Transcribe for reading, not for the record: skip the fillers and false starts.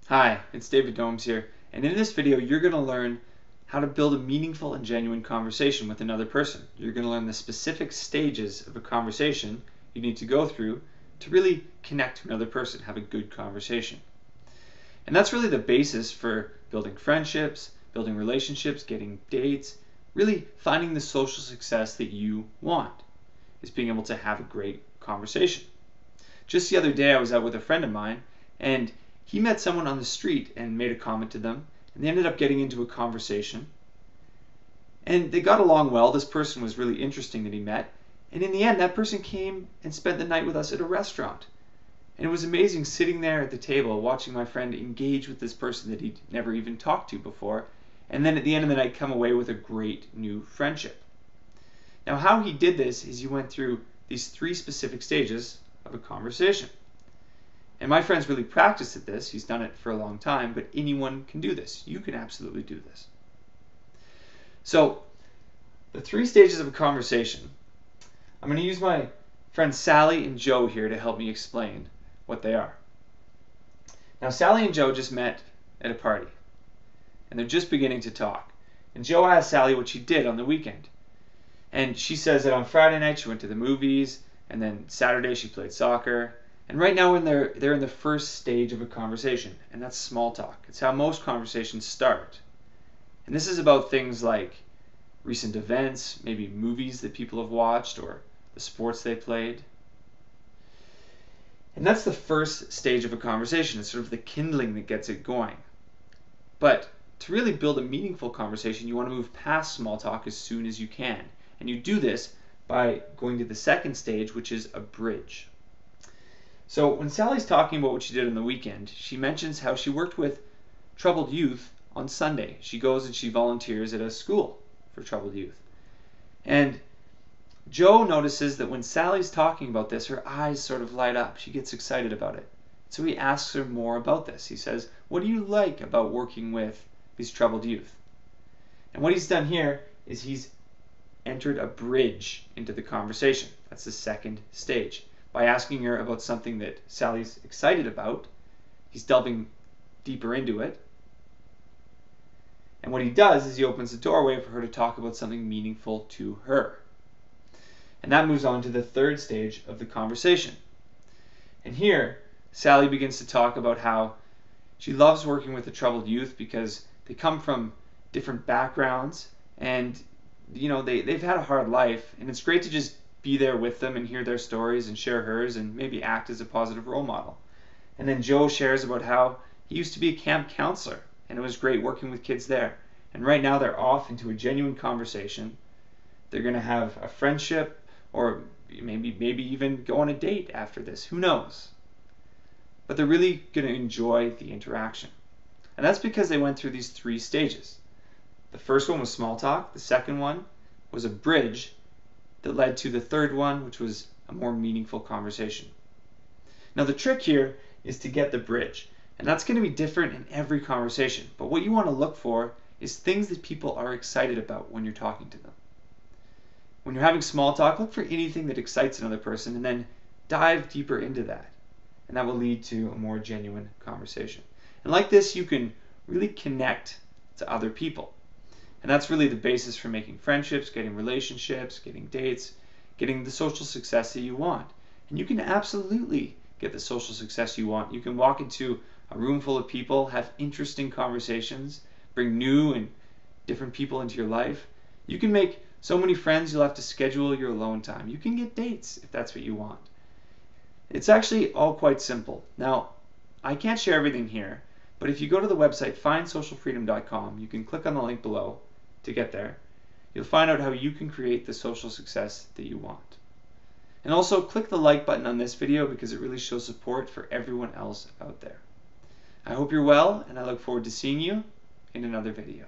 Hi, it's David Domes here, and in this video you're going to learn how to build a meaningful and genuine conversation with another person. You're going to learn the specific stages of a conversation you need to go through to really connect to another person, have a good conversation. And that's really the basis for building friendships, building relationships, getting dates, really finding the social success that you want, is being able to have a great conversation. Just the other day I was out with a friend of mine, and he met someone on the street and made a comment to them, and they ended up getting into a conversation. And they got along well. This person was really interesting that he met. And in the end, that person came and spent the night with us at a restaurant. And it was amazing sitting there at the table watching my friend engage with this person that he'd never even talked to before, and then at the end of the night come away with a great new friendship. Now, how he did this is he went through these 3 specific stages of a conversation. And my friend's really practiced at this. He's done it for a long time, but anyone can do this. You can absolutely do this. So, the 3 stages of a conversation, I'm going to use my friends Sally and Joe here to help me explain what they are. Now, Sally and Joe just met at a party, and they're just beginning to talk. And Joe asked Sally what she did on the weekend. And she says that on Friday night she went to the movies, and then Saturday she played soccer. And right now they're in the first stage of a conversation, and that's small talk. It's how most conversations start. And this is about things like recent events, maybe movies that people have watched, or the sports they played. And that's the first stage of a conversation. It's sort of the kindling that gets it going. But to really build a meaningful conversation, you want to move past small talk as soon as you can. And you do this by going to the second stage, which is a bridge. So when Sally's talking about what she did on the weekend, she mentions how she worked with troubled youth on Sunday. She goes and she volunteers at a school for troubled youth. And Joe notices that when Sally's talking about this, her eyes sort of light up. She gets excited about it. So he asks her more about this. He says, "What do you like about working with these troubled youth?" And what he's done here is he's entered a bridge into the conversation. That's the second stage. By asking her about something that Sally's excited about, he's delving deeper into it. And what he does is he opens the doorway for her to talk about something meaningful to her. And that moves on to the third stage of the conversation. And here, Sally begins to talk about how she loves working with the troubled youth because they come from different backgrounds, and they've had a hard life, and it's great to just be there with them and hear their stories and share hers and maybe act as a positive role model. And then Joe shares about how he used to be a camp counselor, and it was great working with kids there. And right now they're off into a genuine conversation. They're going to have a friendship, or maybe even go on a date after this. Who knows? But they're really going to enjoy the interaction. And that's because they went through these 3 stages. The first one was small talk. The second one was a bridge that led to the third one, which was a more meaningful conversation. Now the trick here is to get the bridge, and that's going to be different in every conversation. But what you want to look for is things that people are excited about when you're talking to them. When you're having small talk, look for anything that excites another person and then dive deeper into that. And that will lead to a more genuine conversation. And like this, you can really connect to other people. And that's really the basis for making friendships, getting relationships, getting dates, getting the social success that you want. And you can absolutely get the social success you want. You can walk into a room full of people, have interesting conversations, bring new and different people into your life. You can make so many friends you'll have to schedule your alone time. You can get dates if that's what you want. It's actually all quite simple. Now, I can't share everything here, but if you go to the website findsocialfreedom.com, you can click on the link below to get there. You'll find out how you can create the social success that you want. And also click the like button on this video because it really shows support for everyone else out there. I hope you're well, and I look forward to seeing you in another video.